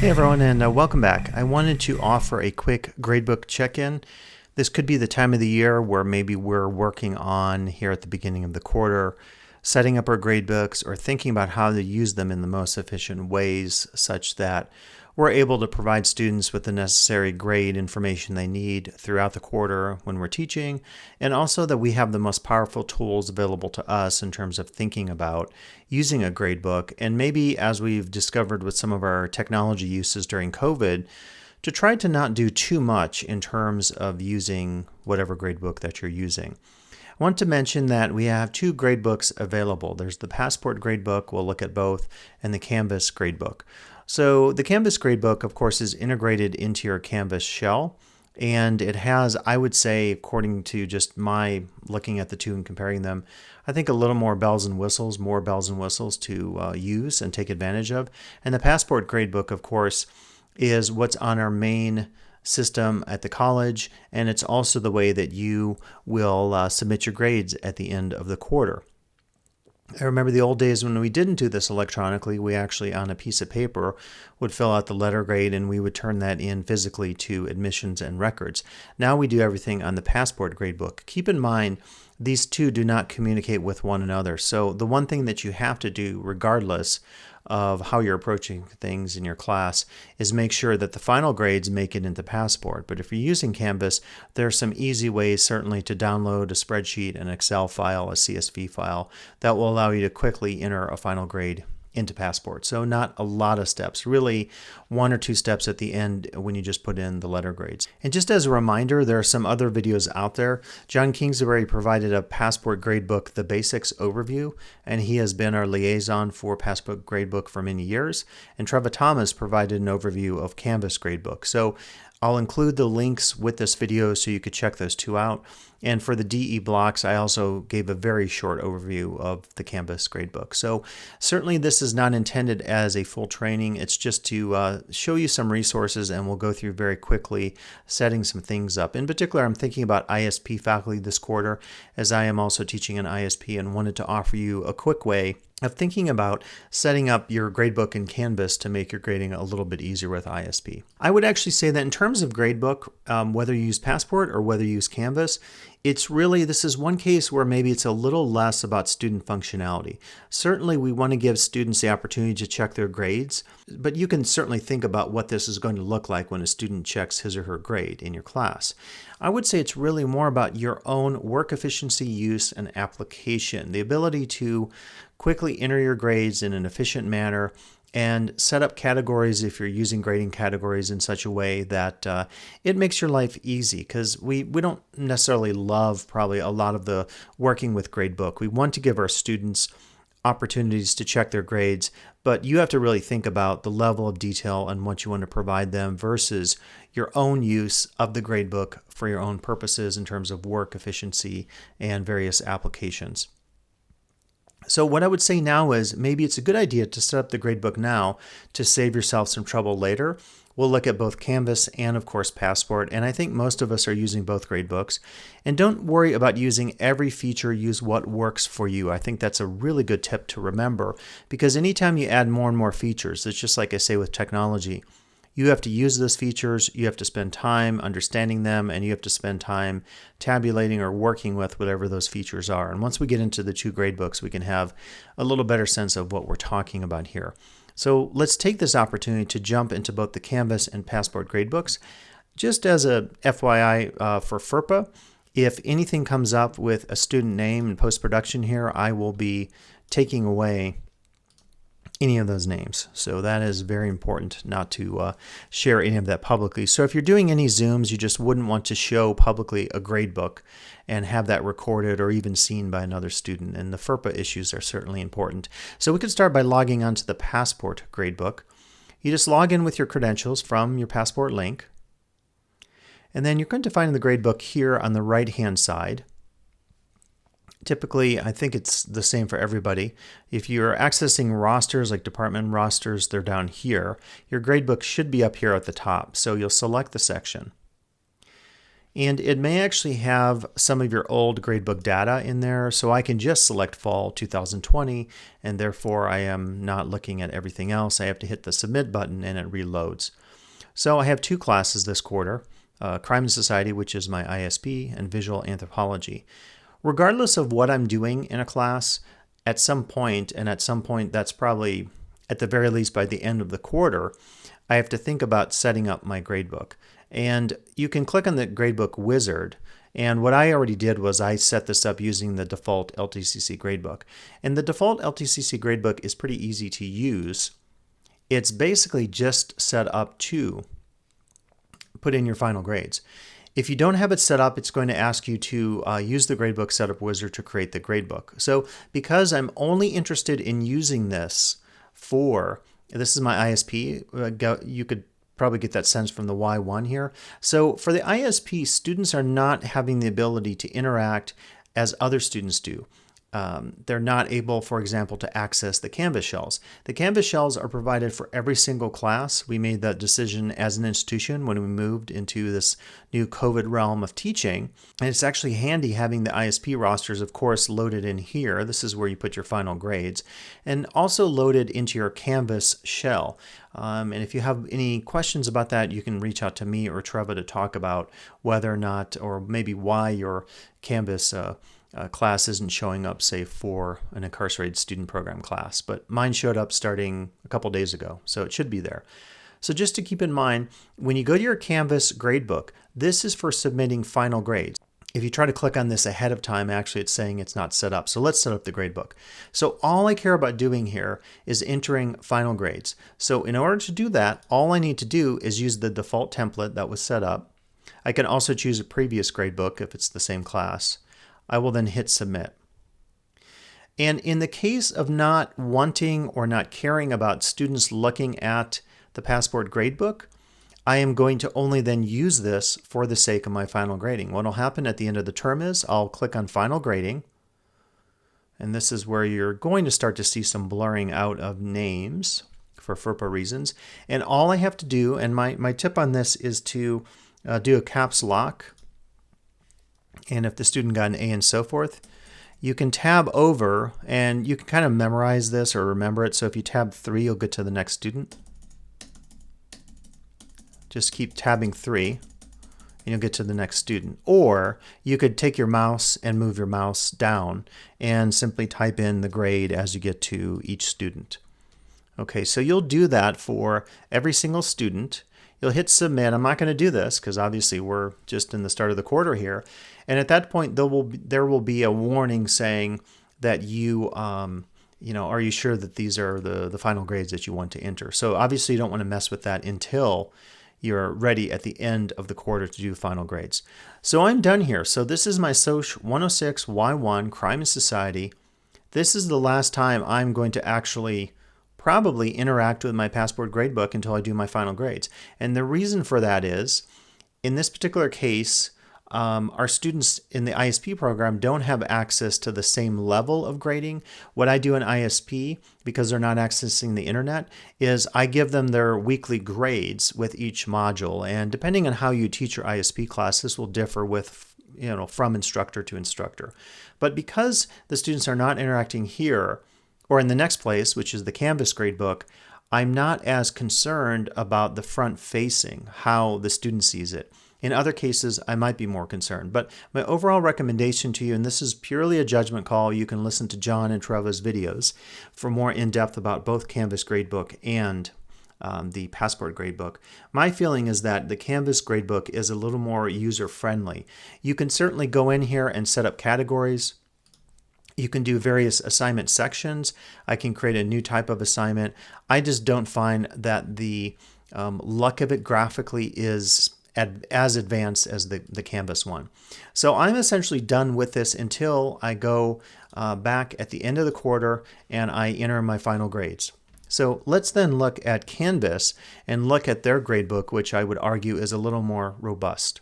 Hey everyone, and welcome back. I wanted to offer a quick gradebook check-in. This could be the time of the year where maybe we're working on here at the beginning of the quarter, setting up our gradebooks or thinking about how to use them in the most efficient ways such that we're able to provide students with the necessary grade information they need throughout the quarter when we're teaching, and also that we have the most powerful tools available to us in terms of thinking about using a gradebook, and maybe as we've discovered with some of our technology uses during COVID, to try to not do too much in terms of using whatever gradebook that you're using. I want to mention that we have two gradebooks available. There's the Passport gradebook, we'll look at both, and the Canvas gradebook. So the Canvas gradebook, of course, is integrated into your Canvas shell, and it has, I would say, according to just my looking at the two and comparing them, I think a little more bells and whistles, to use and take advantage of. And the Passport gradebook, of course, is what's on our main system at the college, and it's also the way that you will submit your grades at the end of the quarter. I remember the old days when we didn't do this electronically. We actually, on a piece of paper, would fill out the letter grade and we would turn that in physically to admissions and records. Now we do everything on the Passport gradebook. Keep in mind, these two do not communicate with one another. So the one thing that you have to do, regardless of how you're approaching things in your class, is make sure that the final grades make it into Passport. But if you're using Canvas, there are some easy ways certainly to download a spreadsheet, an Excel file, a CSV file that will allow you to quickly enter a final grade into Passport. So not a lot of steps, really one or two steps at the end when you just put in the letter grades. And just as a reminder, there are some other videos out there. John Kingsbury provided a Passport gradebook, The Basics Overview, and he has been our liaison for Passport gradebook for many years. And Trevor Thomas provided an overview of Canvas gradebook. So I'll include the links with this video so you could check those two out. And for the DE blocks, I also gave a very short overview of the Canvas gradebook. So certainly this is not intended as a full training. It's just to show you some resources, and we'll go through very quickly setting some things up. In particular, I'm thinking about ISP faculty this quarter, as I am also teaching an ISP and wanted to offer you a quick way of thinking about setting up your gradebook in Canvas to make your grading a little bit easier with ISP. I would actually say that in terms of gradebook, whether you use Passport or whether you use Canvas, this is one case where maybe it's a little less about student functionality. Certainly we want to give students the opportunity to check their grades, but you can certainly think about what this is going to look like when a student checks his or her grade in your class. I would say it's really more about your own work efficiency, use, and application. The ability to quickly enter your grades in an efficient manner and set up categories if you're using grading categories in such a way that it makes your life easy, because we don't necessarily love probably a lot of the working with Gradebook. We want to give our students opportunities to check their grades, but you have to really think about the level of detail and what you want to provide them versus your own use of the Gradebook for your own purposes in terms of work efficiency and various applications. So what I would say now is maybe it's a good idea to set up the gradebook now to save yourself some trouble later. We'll look at both Canvas and, of course, Passport, and I think most of us are using both gradebooks. And don't worry about using every feature, use what works for you. I think that's a really good tip to remember, because anytime you add more and more features, it's just like I say with technology. You have to use those features, you have to spend time understanding them, and you have to spend time tabulating or working with whatever those features are. And once we get into the two gradebooks, we can have a little better sense of what we're talking about here. So let's take this opportunity to jump into both the Canvas and Passport gradebooks. Just as a FYI for FERPA, if anything comes up with a student name in post-production here, I will be taking away any of those names. So that is very important not to share any of that publicly. So if you're doing any Zooms, you just wouldn't want to show publicly a gradebook and have that recorded or even seen by another student. And the FERPA issues are certainly important. So we could start by logging onto the Passport gradebook. You just log in with your credentials from your Passport link. And then you're going to find the gradebook here on the right-hand side. Typically, I think it's the same for everybody. If you're accessing rosters, like department rosters, they're down here. Your gradebook should be up here at the top, so you'll select the section. And it may actually have some of your old gradebook data in there, so I can just select fall 2020, and therefore I am not looking at everything else. I have to hit the submit button and it reloads. So I have two classes this quarter, Crime and Society, which is my ISP, and Visual Anthropology. Regardless of what I'm doing in a class, at some point, and at some point that's probably at the very least by the end of the quarter, I have to think about setting up my gradebook. And you can click on the Gradebook wizard. And what I already did was I set this up using the default LTCC gradebook. And the default LTCC gradebook is pretty easy to use. It's basically just set up to put in your final grades. If you don't have it set up, it's going to ask you to use the Gradebook Setup Wizard to create the gradebook. So because I'm only interested in using this this is my ISP, you could probably get that sense from the Y1 here. So for the ISP, students are not having the ability to interact as other students do. They're not able, for example, to access the Canvas shells. The Canvas shells are provided for every single class. We made that decision as an institution when we moved into this new COVID realm of teaching. And it's actually handy having the ISP rosters, of course, loaded in here. This is where you put your final grades, and also loaded into your Canvas shell. And if you have any questions about that, you can reach out to me or Trevor to talk about whether or not, or maybe why your Canvas class isn't showing up, say, for an incarcerated student program class. But mine showed up starting a couple days ago, so it should be there. So just to keep in mind, when you go to your Canvas gradebook, this is for submitting final grades. If you try to click on this ahead of time, actually it's saying it's not set up. So let's set up the gradebook. So all I care about doing here is entering final grades. So in order to do that, all I need to do is use the default template that was set up. I can also choose a previous gradebook if it's the same class. I will then hit submit. And in the case of not wanting or not caring about students looking at the Passport gradebook, I am going to only then use this for the sake of my final grading. What will happen at the end of the term is I'll click on final grading, and this is where you're going to start to see some blurring out of names for FERPA reasons. And all I have to do, and my tip on this is to do a caps lock. And if the student got an A and so forth, you can tab over and you can kind of memorize this or remember it. So if you tab 3, you'll get to the next student. Just keep tabbing 3 and you'll get to the next student. Or you could take your mouse and move your mouse down and simply type in the grade as you get to each student. Okay, so you'll do that for every single student. You'll hit submit. I'm not going to do this because obviously we're just in the start of the quarter here. And at that point, there will be a warning saying that are you sure that these are the final grades that you want to enter? So obviously you don't want to mess with that until you're ready at the end of the quarter to do final grades. So I'm done here. So this is my SOC 106 Y1 Crime and Society. This is the last time I'm going to actually probably interact with my Passport gradebook until I do my final grades. And the reason for that is, in this particular case, our students in the ISP program don't have access to the same level of grading. What I do in ISP, because they're not accessing the internet, is I give them their weekly grades with each module. And depending on how you teach your ISP class, this will differ with, from instructor to instructor. But because the students are not interacting here, or in the next place, which is the Canvas gradebook, I'm not as concerned about the front facing, how the student sees it. In other cases, I might be more concerned. But my overall recommendation to you, and this is purely a judgment call, you can listen to John and Trevor's videos for more in-depth about both Canvas gradebook and the Passport gradebook. My feeling is that the Canvas gradebook is a little more user-friendly. You can certainly go in here and set up categories. You can do various assignment sections. I can create a new type of assignment. I just don't find that the look of it graphically is as advanced as the Canvas one. So I'm essentially done with this until I go back at the end of the quarter and I enter my final grades. So let's then look at Canvas and look at their gradebook, which I would argue is a little more robust.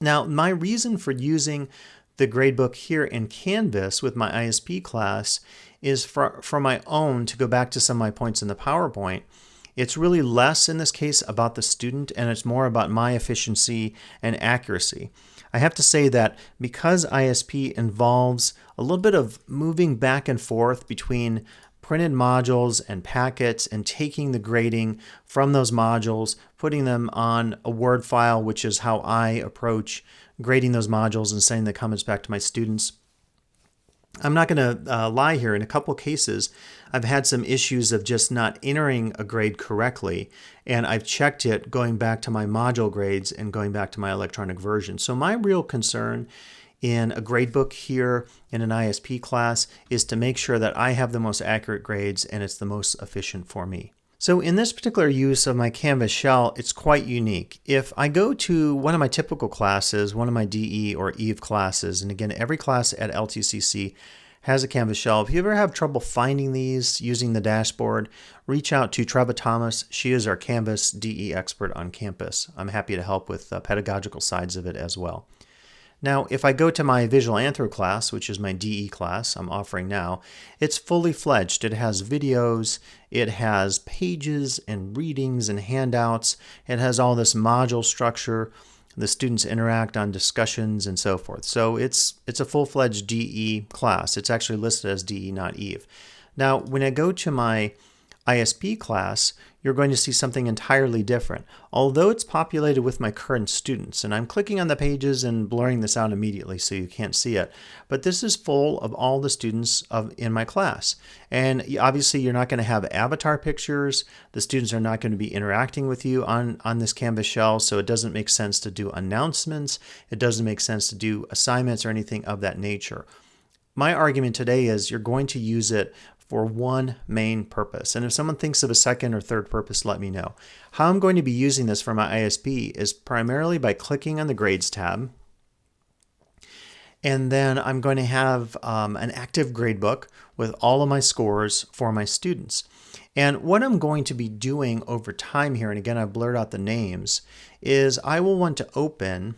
Now, my reason for using the gradebook here in Canvas with my ISP class is for my own, to go back to some of my points in the PowerPoint. It's really less in this case about the student, and it's more about my efficiency and accuracy. I have to say that because ISP involves a little bit of moving back and forth between printed modules and packets and taking the grading from those modules, putting them on a Word file, which is how I approach grading those modules and sending the comments back to my students. I'm not going to lie here. In a couple cases, I've had some issues of just not entering a grade correctly, and I've checked it going back to my module grades and going back to my electronic version. So my real concern in a gradebook here in an ISP class is to make sure that I have the most accurate grades and it's the most efficient for me. So in this particular use of my Canvas shell, it's quite unique. If I go to one of my typical classes, one of my DE or EVE classes, and again, every class at LTCC has a Canvas shell. If you ever have trouble finding these using the dashboard, reach out to Treva Thomas. She is our Canvas DE expert on campus. I'm happy to help with the pedagogical sides of it as well. Now, if I go to my Visual Anthro class, which is my DE class I'm offering now, it's fully fledged. It has videos, it has pages and readings and handouts, it has all this module structure, the students interact on discussions and so forth. So it's a full-fledged DE class. It's actually listed as DE, not EVE. Now, when I go to my ISP class, you're going to see something entirely different, although it's populated with my current students. And I'm clicking on the pages and blurring this out immediately so you can't see it. But this is full of all the students in my class. And obviously you're not going to have avatar pictures. The students are not going to be interacting with you on this Canvas shell, so it doesn't make sense to do announcements. It doesn't make sense to do assignments or anything of that nature. My argument today is you're going to use it for one main purpose. And if someone thinks of a second or third purpose, let me know. How I'm going to be using this for my ISP is primarily by clicking on the Grades tab. And then I'm going to have an active gradebook with all of my scores for my students. And what I'm going to be doing over time here, and again, I've blurred out the names, is I will want to open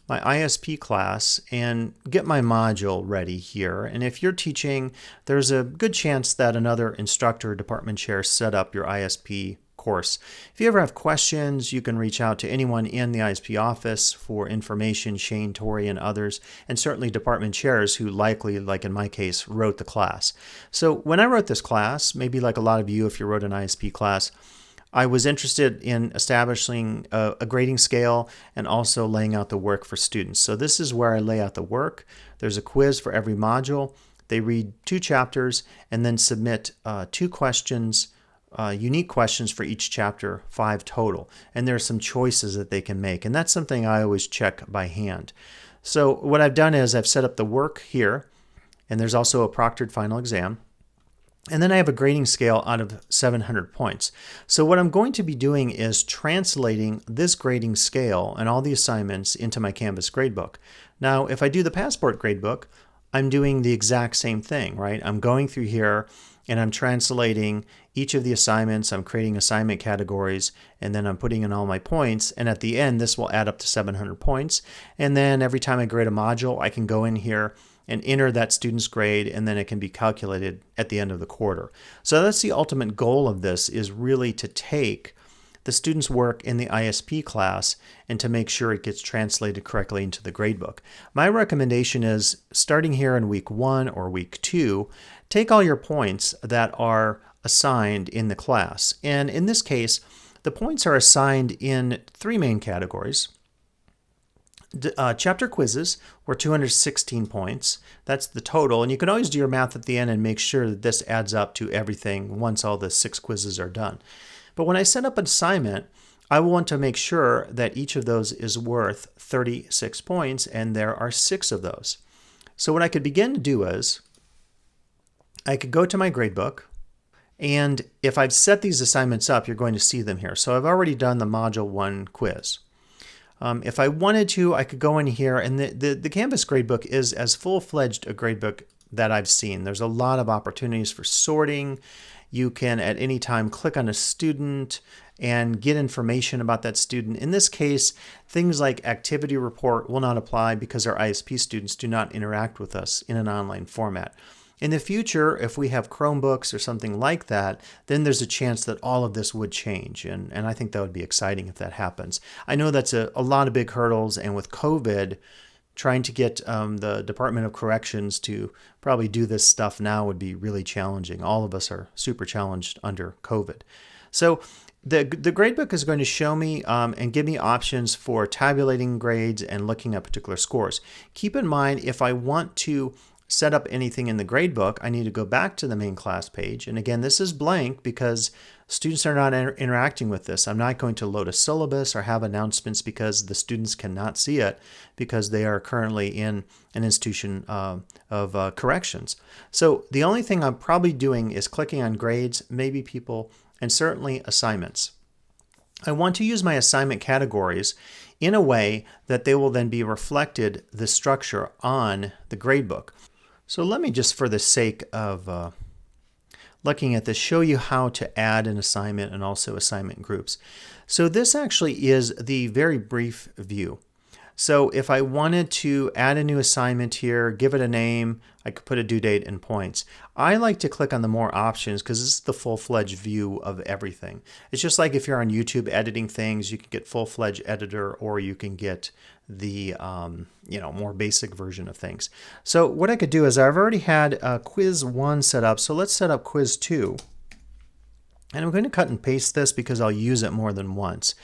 my ISP class and get my module ready here. And if you're teaching, there's a good chance that another instructor or department chair set up your ISP course. If you ever have questions, you can reach out to anyone in the ISP office for information, Shane, Tori, and others, and certainly department chairs who likely, like in my case, wrote the class. So when I wrote this class, maybe like a lot of you, if you wrote an ISP class, I was interested in establishing a grading scale and also laying out the work for students. So this is where I lay out the work. There's a quiz for every module. They read 2 chapters and then submit 2 questions, unique questions for each chapter, 5 total. And there are some choices that they can make. And that's something I always check by hand. So what I've done is I've set up the work here, and there's also a proctored final exam. And then I have a grading scale out of 700 points. So what I'm going to be doing is translating this grading scale and all the assignments into my Canvas gradebook. Now, if I do the Passport gradebook, I'm doing the exact same thing, right? I'm going through here and I'm translating each of the assignments. I'm creating assignment categories, and then I'm putting in all my points. And at the end, this will add up to 700 points. And then every time I grade a module, I can go in here and enter that student's grade, and then it can be calculated at the end of the quarter. So that's the ultimate goal of this, is really to take the student's work in the ISP class and to make sure it gets translated correctly into the gradebook. My recommendation is, starting here in week 1 or week 2, take all your points that are assigned in the class. And in this case, the points are assigned in 3 main categories. Chapter quizzes were 216 points. That's the total. And you can always do your math at the end and make sure that this adds up to everything once all the 6 quizzes are done. But when I set up an assignment, I want to make sure that each of those is worth 36 points, and there are 6 of those. So what I could begin to do is I could go to my gradebook, and if I've set these assignments up, you're going to see them here. So I've already done the Module 1 quiz. If I wanted to, I could go in here, and the Canvas gradebook is as full-fledged a gradebook that I've seen. There's a lot of opportunities for sorting. You can at any time click on a student and get information about that student. In this case, things like activity report will not apply because our ISP students do not interact with us in an online format. In the future, if we have Chromebooks or something like that, then there's a chance that all of this would change. And I think that would be exciting if that happens. I know that's a lot of big hurdles. And with COVID, trying to get the Department of Corrections to probably do this stuff now would be really challenging. All of us are super challenged under COVID. So the gradebook is going to show me and give me options for tabulating grades and looking at particular scores. Keep in mind, if I want to set up anything in the gradebook, I need to go back to the main class page. And again, this is blank because students are not interacting with this. I'm not going to load a syllabus or have announcements because the students cannot see it because they are currently in an institution of corrections. So the only thing I'm probably doing is clicking on grades, maybe people, and certainly assignments. I want to use my assignment categories in a way that they will then be reflected, the structure, on the gradebook. So let me just, for the sake of looking at this, show you how to add an assignment and also assignment groups. So this actually is the very brief view. So if I wanted to add a new assignment here, give it a name, I could put a due date and points. I like to click on the more options because this is the full-fledged view of everything. It's just like if you're on YouTube editing things, you can get full-fledged editor or you can get the more basic version of things. So what I could do is I've already had quiz 1 set up. So let's set up quiz 2. And I'm going to cut and paste this because I'll use it more than once.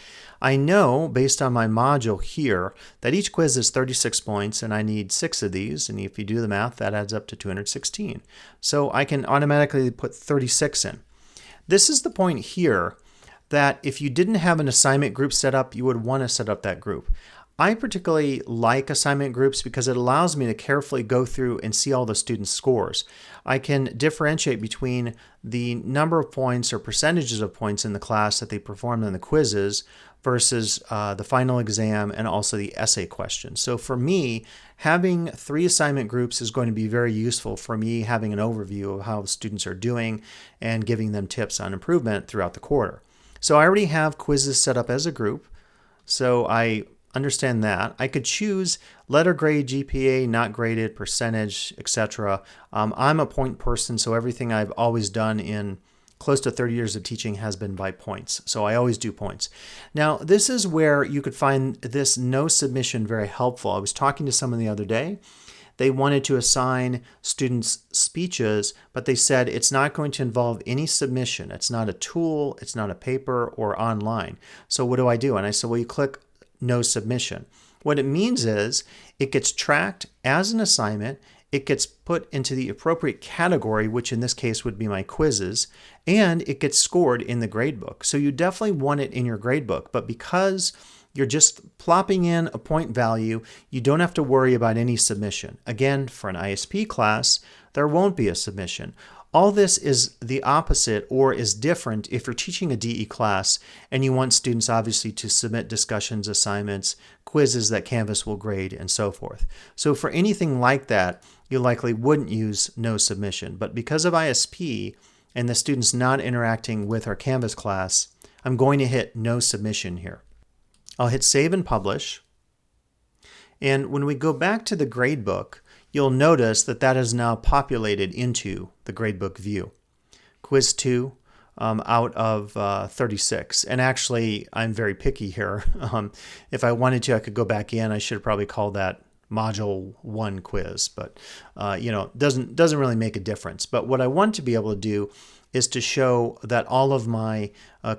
I know, based on my module here, that each quiz is 36 points and I need 6 of these. And if you do the math, that adds up to 216. So I can automatically put 36 in. This is the point here that if you didn't have an assignment group set up, you would want to set up that group. I particularly like assignment groups because it allows me to carefully go through and see all the students' scores. I can differentiate between the number of points or percentages of points in the class that they performed in the quizzes versus the final exam and also the essay questions. So for me, having 3 assignment groups is going to be very useful for me having an overview of how the students are doing and giving them tips on improvement throughout the quarter. So I already have quizzes set up as a group. So I understand that. I could choose letter grade, GPA, not graded, percentage, etc. I'm a point person, so everything I've always done in close to 30 years of teaching has been by points. So I always do points. Now, this is where you could find this no submission very helpful. I was talking to someone the other day. They wanted to assign students speeches, but they said it's not going to involve any submission. It's not a tool, it's not a paper or online. So what do? And I said, well, you click no submission. What it means is it gets tracked as an assignment, it gets put into the appropriate category, which in this case would be my quizzes, and it gets scored in the gradebook. So you definitely want it in your gradebook, but because you're just plopping in a point value, you don't have to worry about any submission. Again, for an ISP class, there won't be a submission. All this is the opposite or is different if you're teaching a DE class and you want students obviously to submit discussions, assignments, quizzes that Canvas will grade, and so forth. So for anything like that, you likely wouldn't use no submission. But because of ISP and the students not interacting with our Canvas class, I'm going to hit no submission here. I'll hit save and publish. And when we go back to the gradebook, you'll notice that that is now populated into the gradebook view. Quiz 2 out of 36. And actually, I'm very picky here. If I wanted to, I could go back in. I should have probably called that Module 1 quiz, but doesn't really make a difference. But what I want to be able to do is to show that all of my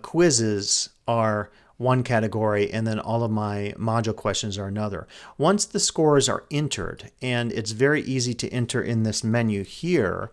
quizzes are one category and then all of my module questions are another. Once the scores are entered, and it's very easy to enter in this menu here,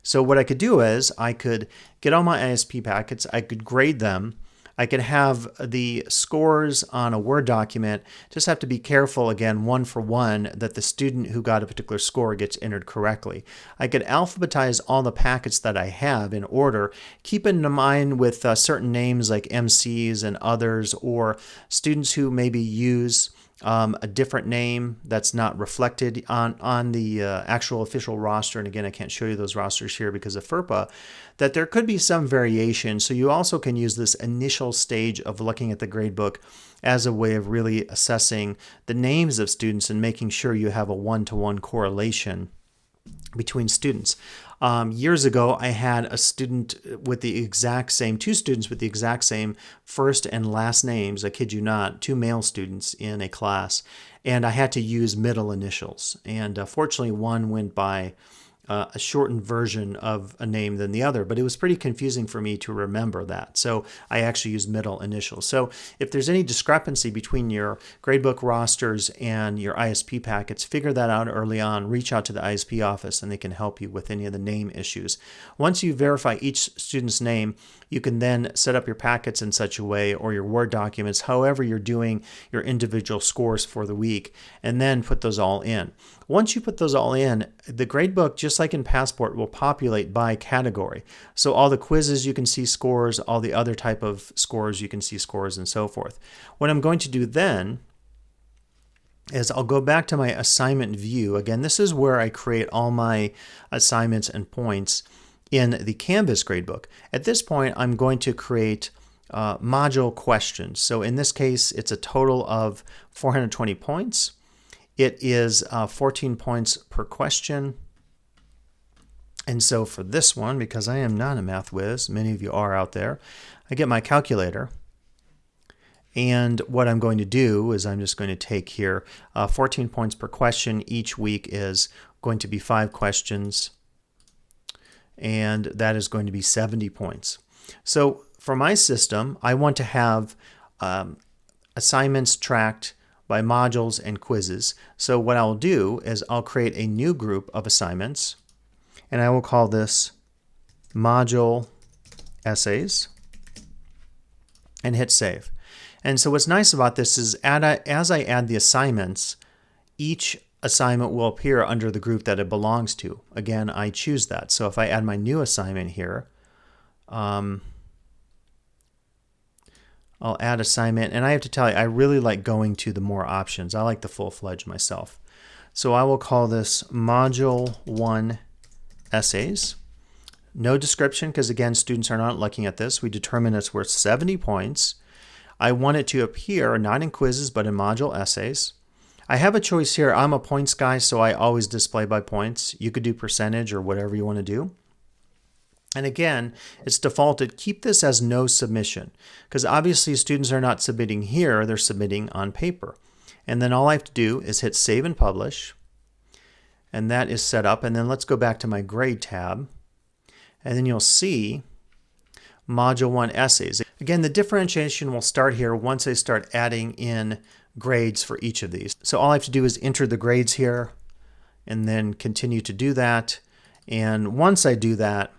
so what I could do is I could get all my ISP packets, I could grade them, I could have the scores on a Word document, just have to be careful again, one for one, that the student who got a particular score gets entered correctly. I could alphabetize all the packets that I have in order, keep in mind with certain names like MCs and others, or students who maybe use a different name that's not reflected on the actual official roster. And again, I can't show you those rosters here because of FERPA, that there could be some variation. So you also can use this initial stage of looking at the gradebook as a way of really assessing the names of students and making sure you have a one-to-one correlation between students. Years ago, I had a student with the exact same, two students with the exact same first and last names, I kid you not, two male students in a class, and I had to use middle initials. And fortunately, one went by a shortened version of a name than the other, but it was pretty confusing for me to remember that. So I actually use middle initials. So if there's any discrepancy between your gradebook rosters and your ISP packets, figure that out early on. Reach out to the ISP office and they can help you with any of the name issues. Once you verify each student's name, you can then set up your packets in such a way, or your Word documents, however you're doing your individual scores for the week, and then put those all in. Once you put those all in, the gradebook, just like in Passport, will populate by category. So all the quizzes, you can see scores, all the other type of scores, you can see scores, and so forth. What I'm going to do then is I'll go back to my assignment view. Again, this is where I create all my assignments and points in the Canvas gradebook. At this point, I'm going to create module questions. So in this case, it's a total of 420 points. It is 14 points per question. And so for this one, because I am not a math whiz, many of you are out there, I get my calculator. And what I'm going to do is I'm just going to take here 14 points per question. Each week is going to be 5 questions. And that is going to be 70 points. So for my system, I want to have assignments tracked by modules and quizzes. So what I'll do is I'll create a new group of assignments, and I will call this module essays, and hit save. And so what's nice about this is as I add the assignments, each assignment will appear under the group that it belongs to. Again, I choose that. So if I add my new assignment here, I'll add assignment, and I have to tell you, I really like going to the more options. I like the full-fledged myself. So I will call this Module 1 Essays. No description, because again, students are not looking at this. We determine it's worth 70 points. I want it to appear not in quizzes, but in module essays. I have a choice here. I'm a points guy, so I always display by points. You could do percentage or whatever you want to do. And again, it's defaulted. Keep this as no submission, because obviously students are not submitting here, they're submitting on paper. And then all I have to do is hit save and publish, and that is set up. And then let's go back to my grade tab, and then you'll see Module 1 Essays. Again, the differentiation will start here once I start adding in grades for each of these. So all I have to do is enter the grades here and then continue to do that. And once I do that,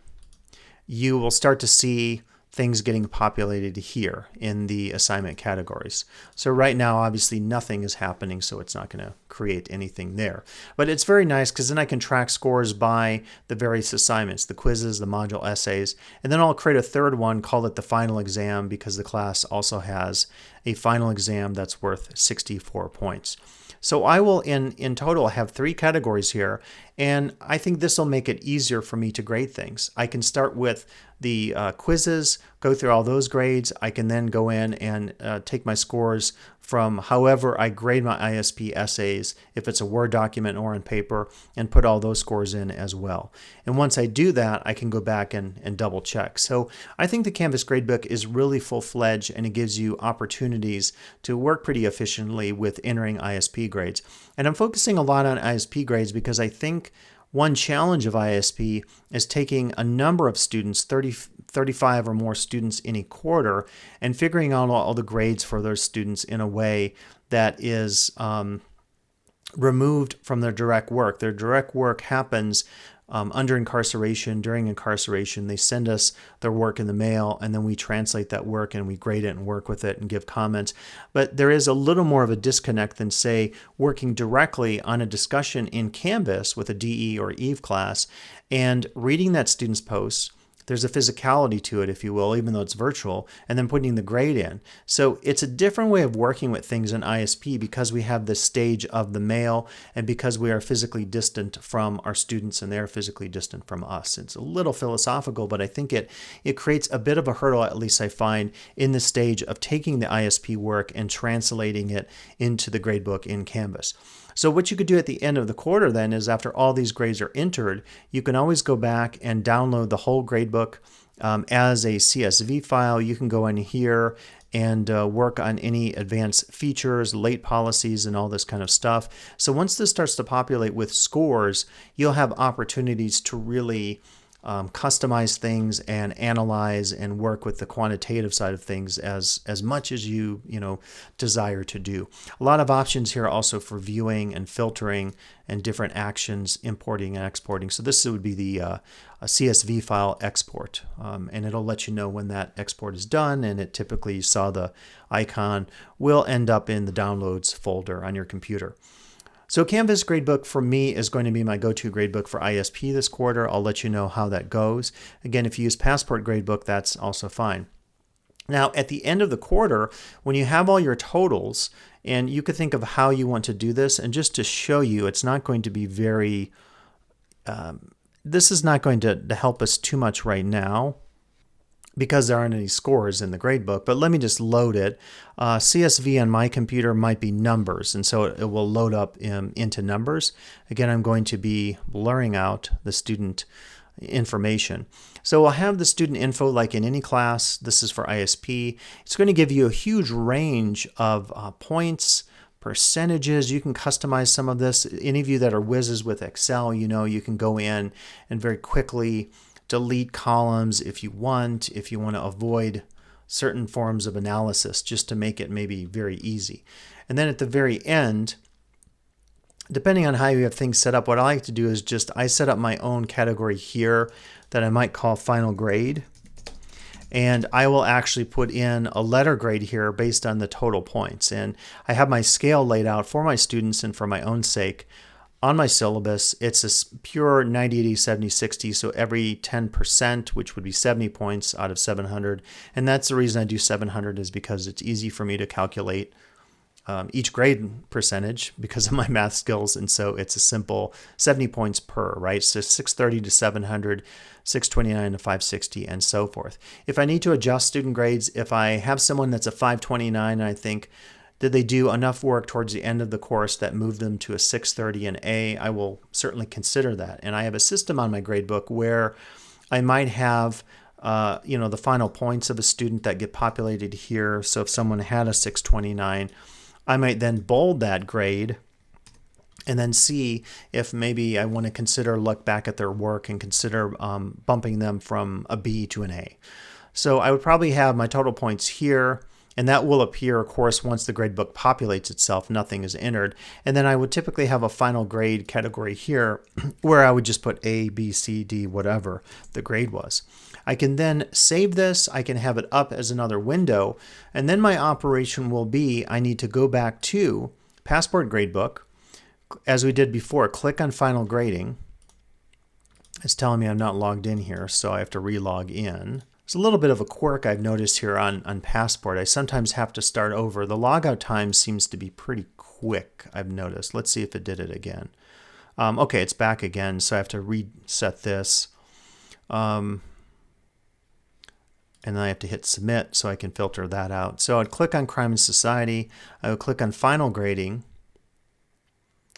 you will start to see things getting populated here in the assignment categories. So right now, obviously nothing is happening, so it's not going to create anything there. But it's very nice because then I can track scores by the various assignments, the quizzes, the module essays, and then I'll create a third one, call it the final exam, because the class also has a final exam that's worth 64 points. So I will, in total, have 3 categories here, and I think this will make it easier for me to grade things. I can start with the quizzes, go through all those grades. I can then go in and take my scores from however I grade my ISP essays, if it's a Word document or on paper, and put all those scores in as well. And once I do that, I can go back and double check. So I think the Canvas Gradebook is really full-fledged, and it gives you opportunities to work pretty efficiently with entering ISP grades. And I'm focusing a lot on ISP grades because I think one challenge of ISP is taking a number of students, 35 or more students in a quarter, and figuring out all the grades for those students in a way that is removed from their direct work. Their direct work happens under incarceration, during incarceration. They send us their work in the mail, and then we translate that work and we grade it and work with it and give comments. But there is a little more of a disconnect than, say, working directly on a discussion in Canvas with a DE or EVE class and reading that student's posts. There's a physicality to it, if you will, even though it's virtual, and then putting the grade in. So it's a different way of working with things in ISP because we have this stage of the mail and because we are physically distant from our students and they're physically distant from us. It's a little philosophical, but I think it creates a bit of a hurdle, at least I find, in the stage of taking the ISP work and translating it into the gradebook in Canvas. So what you could do at the end of the quarter then is, after all these grades are entered, you can always go back and download the whole gradebook as a CSV file. You can go in here and work on any advanced features, late policies, and all this kind of stuff. So once this starts to populate with scores, you'll have opportunities to really customize things and analyze and work with the quantitative side of things as much as you desire to do. A lot of options here also for viewing and filtering and different actions, importing and exporting. So this would be the a CSV file export, and it'll let you know when that export is done, and it typically, you saw the icon, will end up in the downloads folder on your computer. So Canvas Gradebook for me is going to be my go-to gradebook for ISP this quarter. I'll let you know how that goes. Again, if you use Passport Gradebook, that's also fine. Now, at the end of the quarter, when you have all your totals, and you could think of how you want to do this, and just to show you, it's not going to be very, this is not going to help us too much right now, because there aren't any scores in the gradebook, but let me just load it. CSV on my computer might be numbers, and so it will load up into numbers. Again, I'm going to be blurring out the student information. So I'll have the student info like in any class. This is for ISP. It's going to give you a huge range of points, percentages. You can customize some of this. Any of you that are whizzes with Excel, you can go in and very quickly delete columns if you want to avoid certain forms of analysis, just to make it maybe very easy. And then at the very end, depending on how you have things set up, what I like to do is I set up my own category here that I might call final grade. And I will actually put in a letter grade here based on the total points. And I have my scale laid out for my students and for my own sake. On my syllabus, it's a pure 90, 80, 70, 60, so every 10%, which would be 70 points out of 700. And that's the reason I do 700, is because it's easy for me to calculate each grade percentage because of my math skills. And so it's a simple 70 points per, right? So 630 to 700, 629 to 560, and so forth. If I need to adjust student grades, if I have someone that's a 529 and I think, did they do enough work towards the end of the course that moved them to a 630 and A, I will certainly consider that. And I have a system on my gradebook where I might have the final points of a student that get populated here. So if someone had a 629, I might then bold that grade and then see if maybe I want to look back at their work and consider bumping them from a B to an A. So I would probably have my total points here, and that will appear, of course, once the gradebook populates itself, nothing is entered. And then I would typically have a final grade category here where I would just put A, B, C, D, whatever the grade was. I can then save this. I can have it up as another window. And then my operation will be, I need to go back to Passport Gradebook. As we did before, click on Final Grading. It's telling me I'm not logged in here, so I have to re-log in. It's a little bit of a quirk I've noticed here on Passport. I sometimes have to start over. The logout time seems to be pretty quick, I've noticed. Let's see if it did it again. Okay, it's back again, so I have to reset this. And then I have to hit Submit so I can filter that out. So I'd click on Crime and Society. I would click on Final Grading.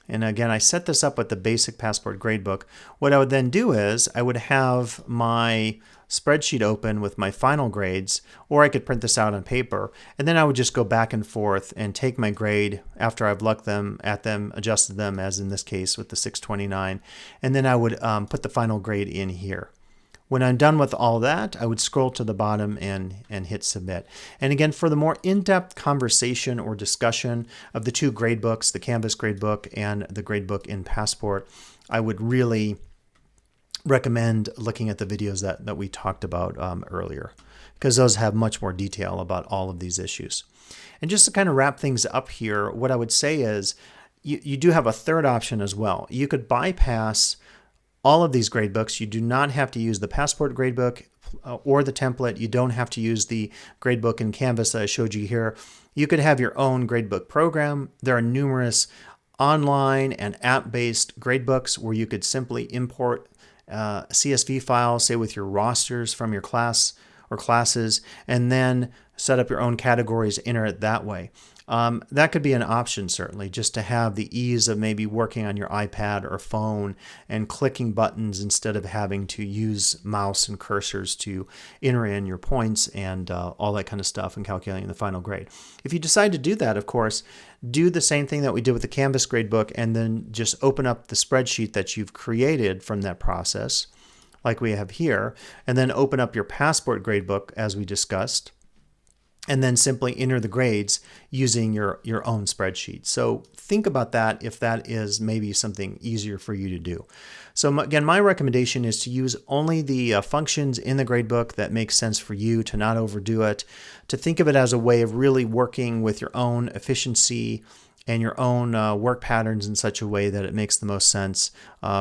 And again, I set this up with the basic Passport Gradebook. What I would then do is I would have my spreadsheet open with my final grades, or I could print this out on paper, and then I would just go back and forth and take my grade after I've looked at them, adjusted them, as in this case with the 629, and then I would put the final grade in here. When I'm done with all that, I would scroll to the bottom and hit Submit. And again, for the more in-depth conversation or discussion of the two gradebooks, the Canvas Gradebook and the Gradebook in Passport, I would really recommend looking at the videos that we talked about earlier, because those have much more detail about all of these issues. And just to kind of wrap things up here, what I would say is you do have a third option as well. You could bypass all of these gradebooks. You do not have to use the Passport Gradebook or the template. You don't have to use the gradebook in Canvas that I showed you here. You could have your own gradebook program. There are numerous online and app-based gradebooks where you could simply import CSV files, say with your rosters from your class or classes, and then set up your own categories, enter it that way. That could be an option, certainly, just to have the ease of maybe working on your iPad or phone and clicking buttons instead of having to use mouse and cursors to enter in your points and all that kind of stuff and calculating the final grade. If you decide to do that, of course, do the same thing that we did with the Canvas gradebook and then just open up the spreadsheet that you've created from that process, like we have here, and then open up your Passport gradebook as we discussed, and then simply enter the grades using your own spreadsheet. So think about that if that is maybe something easier for you to do. So again, my recommendation is to use only the functions in the gradebook that make sense for you, to not overdo it, to think of it as a way of really working with your own efficiency and your own work patterns in such a way that it makes the most sense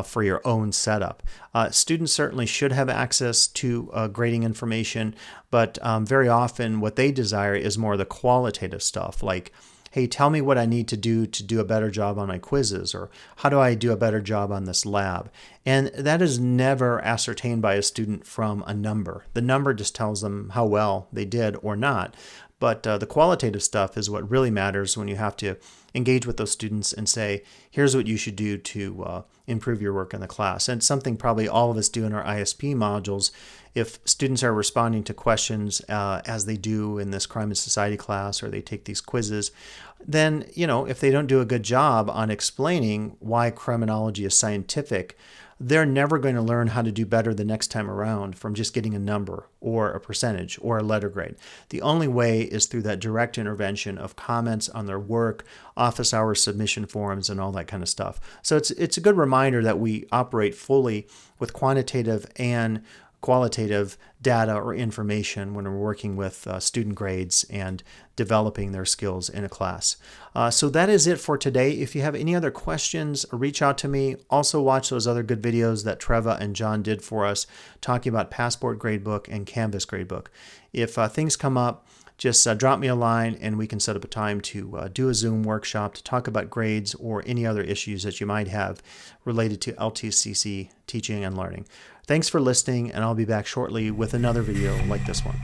for your own setup. Students certainly should have access to grading information, but very often what they desire is more the qualitative stuff, like, hey, tell me what I need to do a better job on my quizzes, or how do I do a better job on this lab? And that is never ascertained by a student from a number. The number just tells them how well they did or not. But the qualitative stuff is what really matters when you have to engage with those students and say, here's what you should do to improve your work in the class. And it's something probably all of us do in our ISP modules. If students are responding to questions as they do in this crime and society class, or they take these quizzes, then, if they don't do a good job on explaining why criminology is scientific, they're never going to learn how to do better the next time around from just getting a number or a percentage or a letter grade. The only way is through that direct intervention of comments on their work, office hours submission forms, and all that kind of stuff. So it's a good reminder that we operate fully with quantitative and qualitative data or information when we're working with student grades and developing their skills in a class. So that is it for today. If you have any other questions, reach out to me. Also watch those other good videos that Treva and John did for us talking about Passport Gradebook and Canvas Gradebook. If things come up, just drop me a line and we can set up a time to do a Zoom workshop to talk about grades or any other issues that you might have related to LTCC teaching and learning. Thanks for listening, and I'll be back shortly with another video like this one.